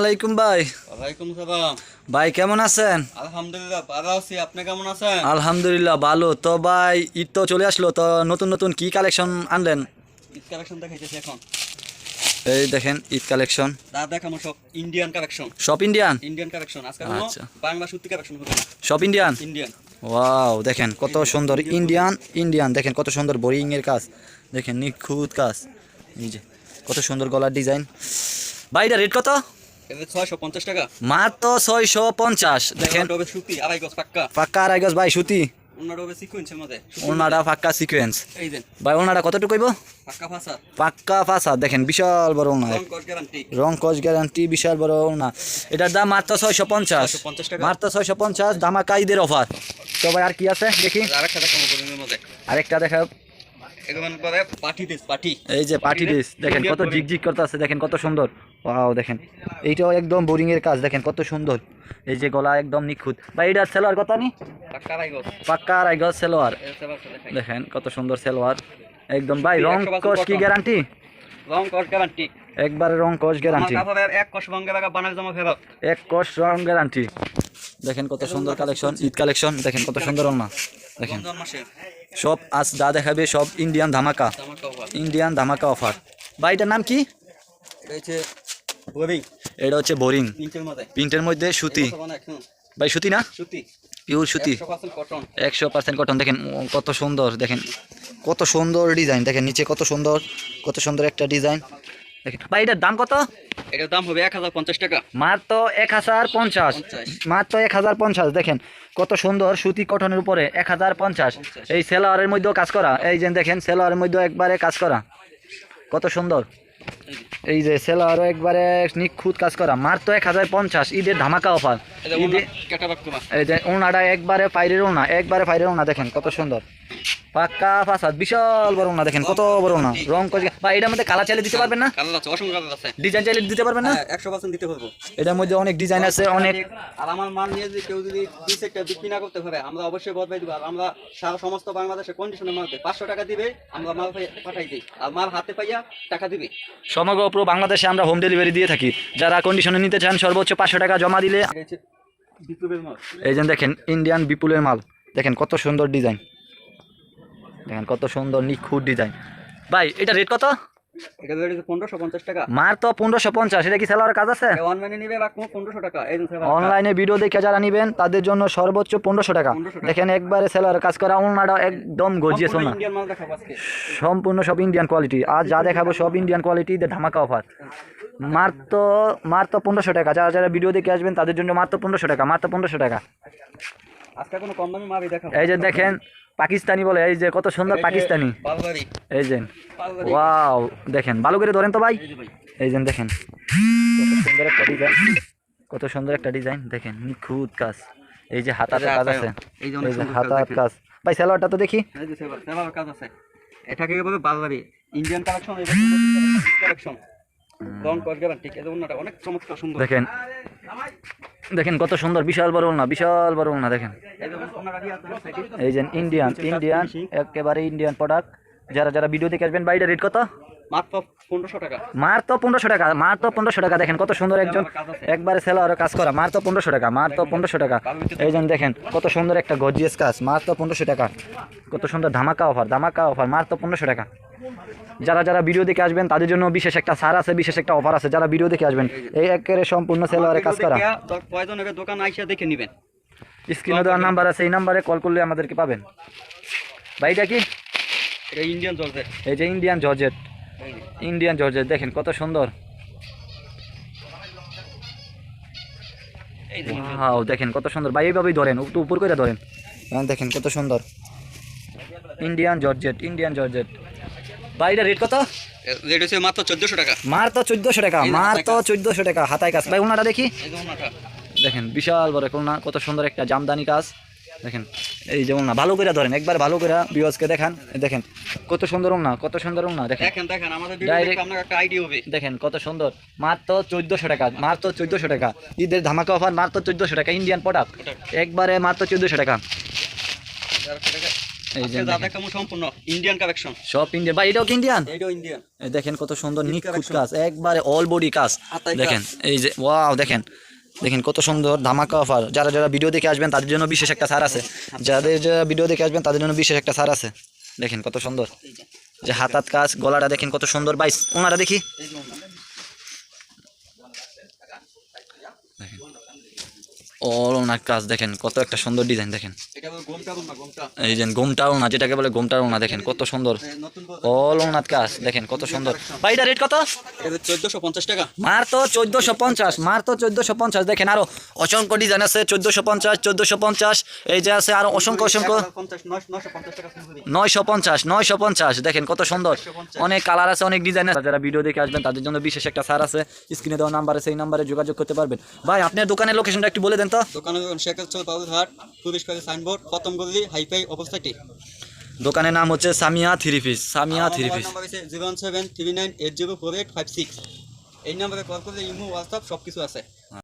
আলাইকুম ভাই। ওয়ালাইকুম সালাম। ভাই কেমন আছেন? আলহামদুলিল্লাহ ভালো আছি, আপনি কেমন আছেন? আলহামদুলিল্লাহ ভালো। তো ভাই ঈদ তো চলে আসলো, তো নতুন নতুন কি কালেকশন আনলেন? ঈদ কালেকশন দেখাইতেছি এখন। এই দেখেন ঈদ কালেকশন, দা দেখামো সব ইন্ডিয়ান কালেকশন। সব ইন্ডিয়ান? ইন্ডিয়ান কালেকশন আজকে কোনো আচ্ছা। বাংলা সত্যি কালেকশন হবে না, সব ইন্ডিয়ান? ইন্ডিয়ান। ওয়াও, দেখেন কত সুন্দর ইন্ডিয়ান ইন্ডিয়ান, দেখেন কত সুন্দর বোরিং এর কাজ, দেখেন নিখুঁত কাজ। এই যে কত সুন্দর গলার ডিজাইন। ভাই এটা রেট কত? এটা 650 টাকা মাত্র 650। দেখেন ওটা হবে সুতি আড়াই গজ পাক্কা। পাক্কা আড়াই গজ ভাই সুতি, ওনাটা হবে সিকোয়েন্সের মধ্যে। ওনাটা পাক্কা সিকোয়েন্স। এই দেন ভাই ওনাটা কতটুকু কইব? পাক্কা ফাসা, পাক্কা ফাঁসা, দেখেন বিশাল বড় ওনা, রং কস গ্যারান্টি। রং কস গ্যারান্টি, বিশাল বড় ওনা। এটার দাম মাত্র 650। 650 টাকা মাত্র 650, ধামাকা ঈদের অফার। তো ভাই আর কি আছে দেখি, আরেকটা দেখামো গরমের মধ্যে। আরেকটা দেখা। এগুলো করে পার্টি ড্রেস, পার্টি। এই যে পার্টি ড্রেস, দেখেন কত জিগজিগ করতে আছে, দেখেন কত সুন্দর। ওয়াও, দেখেন এইটাও একদম বোরিং এর কাজ, দেখেন কত সুন্দর। এই যে গলা একদম নিখুঁত। ভাই এটার সেলোয়ার কত নি? পাক্কা আড়াই গজ। পাক্কা আড়াই গজ সেলোয়ার। এর সেবারটা দেখাই। দেখেন কত সুন্দর সেলোয়ার একদম। ভাই রং কস কি গ্যারান্টি? রং কস গ্যারান্টি। একবারে রং কস গ্যারান্টি, আমার কাপড়ের এক কস রঙের লাগা বানার জমা ফেরত। এক কস রং গ্যারান্টি। দেখেন কত সুন্দর কালেকশন, ঈদ কালেকশন, দেখেন কত সুন্দর ওনা। দেখেন রমজান মাসে সব আজ যা দেখাবে সব ইন্ডিয়ান ধামাকা, জামা কাপড়। ইন্ডিয়ান ধামাকা অফার। ভাই এটার নাম কি? এটা হচ্ছে বোরিং এটা হচ্ছে বোরিং প্রিন্টের মধ্যে। প্রিন্টের মধ্যে সুতি। ভাই সুতি না? সুতি, পিওর সুতি, 100% কটন। 100% কটন। দেখেন কত সুন্দর, দেখেন কত সুন্দর ডিজাইন, দেখেন নিচে কত সুন্দর, কত সুন্দর একটা ডিজাইন। দেখেন ভাই এটার দাম কত? এটার দাম হবে 1050 টাকা। মাত্র 1050, মাত্র 1050। দেখেন কত সুন্দর সুতি কটনের উপরে 1050। এই সেলোয়ারের মধ্যেও কাজ করা, এই যে দেখেন সেলোয়ারের মধ্যেও একবারে কাজ করা, কত সুন্দর। এই যে সেলোয়ারও একবারে নিখুঁত কাজ করা, মাত্র 1050। ঈদের ধামাকা অফার। ঈদে এই যে ওনাটা একবারে পাইরের ওনা, একবারে পাইরের ওনা, দেখেন কত সুন্দর পাক্কা ফাসাদ, বিশাল বড় ওনা, দেখেন কত বড় ওনা। রং করে বা এটার মধ্যে কালার চাইলে দিতে পারবেন না? কালার আছে, অসংখ্য কালার আছে। ডিজাইন চাইলে দিতে পারবেন না? 100% দিতে পারবো। এটার মধ্যে অনেক ডিজাইন আছে, অনেক। আর আমার মাল নিয়ে যদি কেউ যদি পিস একটা বিক্রি না করতে পারে, আমরা অবশ্যই বদলাই দিব। আর আমরা সারা সমস্ত বাংলাদেশে কন্ডিশনের মাল দেই। 500 টাকা দিবে, আমরা মাল পাঠাই দিই। আর মাল হাতে পাইয়া টাকা দিবে। সমগ্র পুরো বাংলাদেশে আমরা হোম ডেলিভারি দিয়ে থাকি। যারা কন্ডিশনে নিতে চান সর্বোচ্চ 500 টাকা জমা দিলে। এটা হচ্ছে বিপ্লবের মাল। এই যে দেখেন ইন্ডিয়ান বিপুলের মাল, দেখেন কত সুন্দর ডিজাইন, দেখেন কত সুন্দর নিখুঁত ডিজাইন। ভাই এটা রেট কত? এটা রেট হচ্ছে 1550 টাকা। মাত্র 1550। এটা কি সেলোয়ারের কাজ আছে? অনলাইনে নিবে বা 1500 টাকা। এই অনলাইনে ভিডিও দেখে যারা নেবেন তাদের জন্য সর্বোচ্চ 1500 টাকা। দেখেন একবারে সেলোয়ারের কাজ করা, ওনাটা একদম গর্জিয়াস ওনা, ইন্ডিয়ান মাল দেখাবো আজকে। সম্পূর্ণ সব ইন্ডিয়ান কোয়ালিটি। আর যা দেখাবো সব ইন্ডিয়ান কোয়ালিটি, ধামাকা অফার। মাত্র মাত্র 1500 টাকা। যারা যারা ভিডিও দেখে আসবেন তাদের জন্য মাত্র 1500 টাকা, মাত্র 1500 টাকা। আজকে কোনো কম দামি মালই দেখাবো। এই যে দেখেন পাকিস্তানি বলে, এই যে কত সুন্দর পাকিস্তানি। পালবাড়ি, এই যে ওয়াও, দেখেন ভালো করে ধরেন তো ভাই। এই যে দেখেন কত সুন্দর একটা ডিজাইন, কত সুন্দর একটা ডিজাইন, দেখেন নিখুঁত কাজ। এই যে হাতার কাজ আছে, এই যে হাতার কাজ। ভাই সালোয়ারটা তো দেখি। এই যে সেবার কাজ আছে। এটাকে বলে পালবাড়ি ইন্ডিয়ান কালেকশন। এই কালেকশন রং কস গ্যারান্টি। এই যে ওন্নাটা অনেক চমৎকার সুন্দর। দেখেন দেখেন কত সুন্দর, বিশাল বড় না, বিশাল বড় না। দেখেন এই যে ওন্নাটা কি আছে সাইডে। এই যে ইন্ডিয়ান ইন্ডিয়ান একেবারে ইন্ডিয়ান প্রোডাক্ট। যারা যারা ভিডিও দেখে আসবেন। বাইরের রেট কত? মাত্র 1500 টাকা। মাত্র 1500 টাকা, মাত্র 1500 টাকা। দেখেন কত সুন্দর একজন একবারে সেলোয়ারের কাজ করা, মাত্র 1500 টাকা, মাত্র 1500 টাকা। এই যে দেখেন কত সুন্দর একটা গর্জিয়াস কাজ, মাত্র 1500 টাকা। কত সুন্দর ধামাকা অফার, ধামাকা অফার, মাত্র 1500 টাকা। যারা যারা ভিডিও দেখে আসবেন তাদের জন্য বিশেষ একটা ছাড় আছে, বিশেষ একটা অফার আছে। যারা ভিডিও দেখে আসবেন এই একেবারে সম্পূর্ণ সেলোয়ারের কাজ করা। প্রয়োজনের দোকান আইসা দেখে নেবেন। স্ক্রিনে দেওয়ার নাম্বার আছে, এই নাম্বারে কল করলে আমাদেরকে পাবেন। ভাইটা কি? এটা ইন্ডিয়ান জর্জেট। এই যে ইন্ডিয়ান জর্জেট, ইন্ডিয়ান জর্জেট, দেখেন কত সুন্দর। ওয়াও, দেখেন কত সুন্দর। ভাই এইভাবেই ধরেন, একটু উপর করে ধরেন, দেখেন কত সুন্দর ইন্ডিয়ান জর্জেট, ইন্ডিয়ান জর্জেট। ভাই এটা রেট কত? রেট হচ্ছে মাত্র 1400 টাকা। মাত্র 1400 টাকা, মাত্র 1400 টাকা। হাতায় কাজ। ভাই ওনাটা দেখি। এই যে ওন্নাটা দেখেন বিশাল বড় কোনা, কত সুন্দর একটা জামদানি কাজ। দেখেন এই যে ওনা ভালো করে ধরেন, একবার ভালো করে ভিউয়ার্সকে দেখান। দেখেন কত সুন্দর ওনা, কত সুন্দর ওনা। দেখেন দেখেন আমাদের ভিডিও দেখে আপনার একটা আইডিয়া হবে। দেখেন কত সুন্দর, মাত্র 1400 টাকা, মাত্র 1400 টাকা। ঈদের ধামাকা অফার, মাত্র 1400 টাকা। ইন্ডিয়ান প্রোডাক্ট একবারে মাত্র 1400 টাকা। এই যে আজকে যা দেখাবো সম্পূর্ণ ইন্ডিয়ান কালেকশন। সব ইন্ডিয়ান ভাই, এটাও কি ইন্ডিয়ান? এইটাও ইন্ডিয়ান। এই দেখেন কত সুন্দর নিখুঁত collection। কাজ, একবারে অল বডি কাজ। হাতায় দেখেন এই যে ওয়াও, দেখেন দেখেন কত সুন্দর ধামাকা অফার। যারা যারা ভিডিও দেখে আসবেন তাদের জন্য বিশেষ একটা ছাড় আছে, যাদের যারা ভিডিও দেখে আসবেন তাদের জন্য বিশেষ একটা ছাড় আছে। দেখেন কত সুন্দর যে হাতাত কাজ, গলাটা দেখেন কত সুন্দর। বাইস ওনারা দেখি, এই যে ওনা। অল ওনার কাজ দেখেন কত একটা সুন্দর ডিজাইন। দেখেন এটা হলো গোমটা গোমা গোমটা। এই যে গোমটাও না, যেটাকে বলে গোমটাও না, দেখেন কত সুন্দর নতুন অল ওনার কাজ। দেখেন কত সুন্দর ভাই, এটা রেট কত? এটা 1450 টাকা। মার তো 1450, মার তো 1450। দেখেন আরো অসংখ্য ডিজাইন আছে, 1450, 1450, এই যে আছে আরো অসংখ্য অসংখ্য 50 950 টাকা ফুলকপি। 950, 950। দেখেন কত সুন্দর, অনেক কালার আছে, অনেক ডিজাইন আছে। যারা ভিডিও দেখে আসবেন তাদের জন্য বিশেষ একটা ছাড় আছে। স্ক্রিনে দেওয়া নাম্বার আছে, এই নাম্বারে যোগাযোগ করতে পারবেন। ভাই আপনার দোকানের লোকেশনটা একটু বলে দেন তো। দোকানের শেখার চল বাবুরহাট, পুলিশ পাড়ি সাইনবোর্ড, প্রথম গলি, হাইফাই অবস্থাটি। দোকানের নাম হচ্ছে Samia three piece, Samia three piece. Number আছে 01739804856। এই নম্বরে কল করলে ইমো হোয়াটসঅ্যাপ সবকিছু আছে।